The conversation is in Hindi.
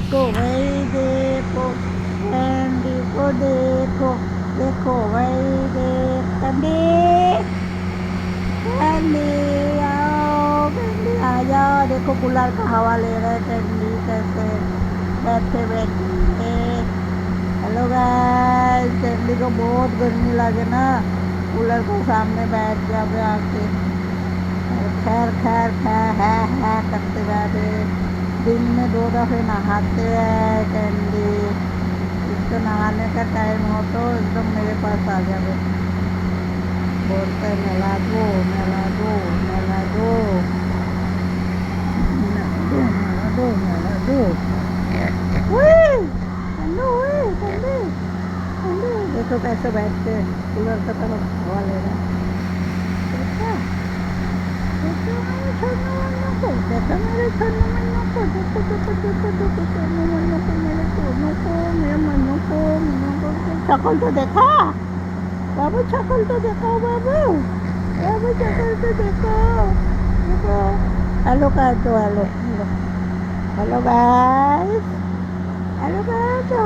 देखो भाई देखो, कैंडी को देखो, देखो भाई देख कैंडी, कैंडी आओ, कैंडी आ जाओ। देखो कूलर का हवा ले रहे हैं कैंडी कैसे बैठे बैठे। हेलो गाइस, कैंडी को बहुत गर्मी लगे ना, कूलर के सामने बैठ जावे आके। खैर खैर खैर है करते रहते। दिन में 2 दफ़े नहाते हैं कैंडी। इसको नहाने का टाइम हो तो एकदम मेरे पास आ जावे, बोलते हैं नहला दो नहला दो नहला दो नहला दो नहला दो नहला दो। कैंडी कैंडी देखो कैसे बैठते हैं, कूलर की तरफ हवा ले रहे हैं। देखा देखो मेरे छोनू मन्नू को, देखो मेरे छोनू मन्नू को, देखो देखो देखो देखो छोनू मन्नू को, मेरे छोनू को, मेरे मन्नू को, मन्नू को। शक्ल तो देखा बाबू, शक्ल तो देखो बाबू, बाबू शक्ल तो देखो देखो। हेलो कर दो, hello hello hello guys, hello कर दो।